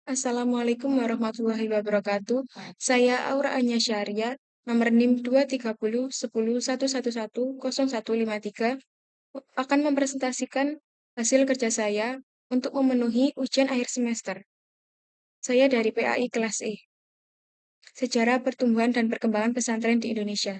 Assalamualaikum warahmatullahi wabarakatuh. Saya Aura Anya Syariah, nomor NIM 230 10 111 0153, akan mempresentasikan hasil kerja saya untuk memenuhi ujian akhir semester. Saya dari PAI kelas E, Sejarah Pertumbuhan dan Perkembangan Pesantren di Indonesia.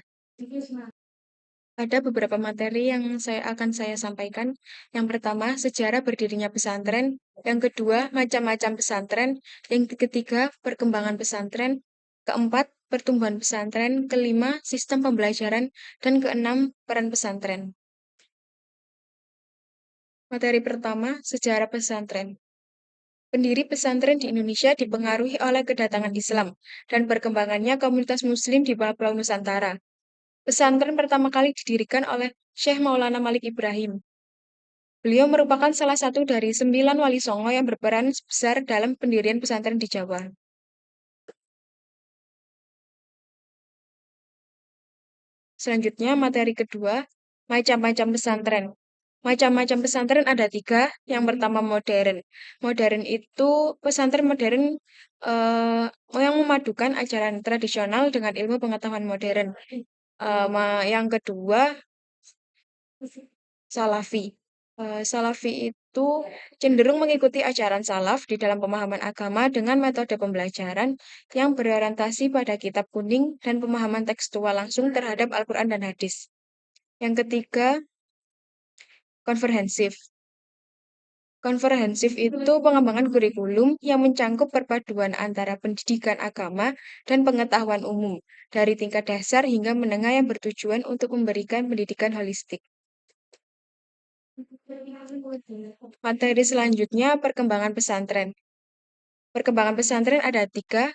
Ada beberapa materi yang saya sampaikan. Yang pertama, sejarah berdirinya pesantren. Yang kedua, macam-macam pesantren. Yang ketiga, perkembangan pesantren. Keempat, pertumbuhan pesantren. Kelima, sistem pembelajaran. Dan keenam, peran pesantren. Materi pertama, sejarah pesantren. Pendiri pesantren di Indonesia dipengaruhi oleh kedatangan Islam dan perkembangannya komunitas Muslim di Pulau Nusantara. Pesantren pertama kali didirikan oleh Syekh Maulana Malik Ibrahim. Beliau merupakan salah satu dari 9 wali songo yang berperan besar dalam pendirian pesantren di Jawa. Selanjutnya, materi kedua, macam-macam pesantren. Macam-macam pesantren ada 3. Yang pertama, modern. Modern itu pesantren modern eh, yang memadukan ajaran tradisional dengan ilmu pengetahuan modern. Yang kedua, Salafi. Salafi itu cenderung mengikuti ajaran salaf di dalam pemahaman agama dengan metode pembelajaran yang berorientasi pada kitab kuning dan pemahaman tekstual langsung terhadap Al-Quran dan hadis. Yang ketiga, konferensif. Konferensif itu pengembangan kurikulum yang mencangkup perpaduan antara pendidikan agama dan pengetahuan umum, dari tingkat dasar hingga menengah yang bertujuan untuk memberikan pendidikan holistik. Materi selanjutnya, perkembangan pesantren. Perkembangan pesantren ada 3,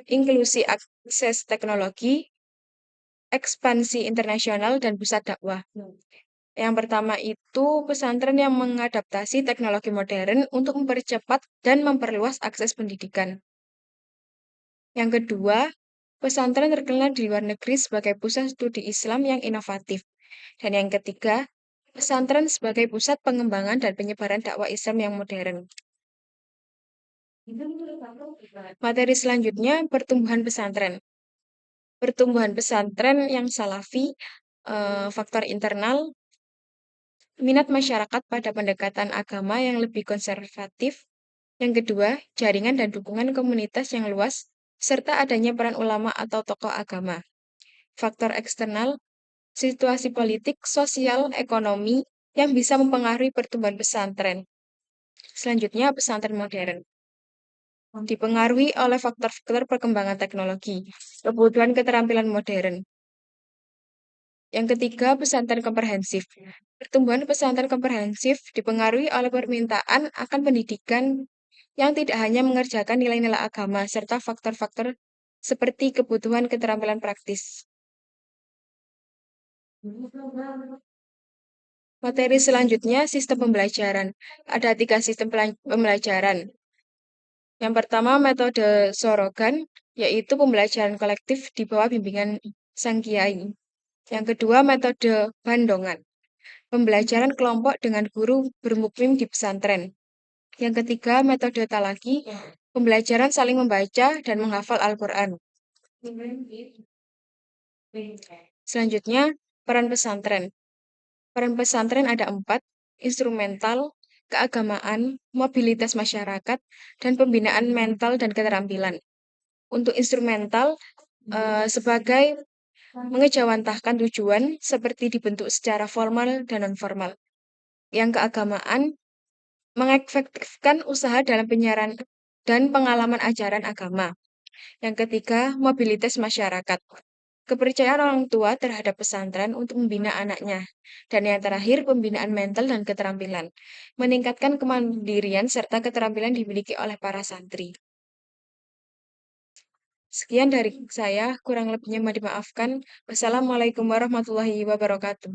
inklusi akses teknologi, ekspansi internasional, dan pusat dakwah. Yang pertama itu pesantren yang mengadaptasi teknologi modern untuk mempercepat dan memperluas akses pendidikan. Yang kedua, pesantren terkenal di luar negeri sebagai pusat studi Islam yang inovatif. Dan yang ketiga, pesantren sebagai pusat pengembangan dan penyebaran dakwah Islam yang modern. Materi selanjutnya, pertumbuhan pesantren. Pertumbuhan pesantren yang salafi, faktor internal, minat masyarakat pada pendekatan agama yang lebih konservatif. Yang kedua, jaringan dan dukungan komunitas yang luas, serta adanya peran ulama atau tokoh agama. Faktor eksternal, situasi politik, sosial, ekonomi yang bisa mempengaruhi pertumbuhan pesantren. Selanjutnya, pesantren modern. Dipengaruhi oleh faktor-faktor perkembangan teknologi, kebutuhan keterampilan modern. Yang ketiga, pesantren komprehensif. Pertumbuhan pesantren komprehensif dipengaruhi oleh permintaan akan pendidikan yang tidak hanya mengerjakan nilai-nilai agama, serta faktor-faktor seperti kebutuhan keterampilan praktis. Materi selanjutnya, sistem pembelajaran. Ada 3 sistem pembelajaran. Yang pertama, metode Sorogan, yaitu pembelajaran kolektif di bawah bimbingan sang kiai. Yang kedua, metode Bandongan, pembelajaran kelompok dengan guru bermukmin di pesantren. Yang ketiga, metode Talaki, pembelajaran saling membaca dan menghafal Al-Quran. Selanjutnya, peran pesantren. Peran pesantren ada 4, instrumental, keagamaan, mobilitas masyarakat, dan pembinaan mental dan keterampilan. Untuk instrumental, sebagai mengejawantahkan tujuan seperti dibentuk secara formal dan non-formal. Yang keagamaan, mengefektifkan usaha dalam penyiaran dan pengalaman ajaran agama. Yang ketiga, mobilitas masyarakat. Kepercayaan orang tua terhadap pesantren untuk membina anaknya. Dan yang terakhir, pembinaan mental dan keterampilan. Meningkatkan kemandirian serta keterampilan dimiliki oleh para santri. Sekian dari saya, kurang lebihnya mohon dimaafkan. Wassalamualaikum warahmatullahi wabarakatuh.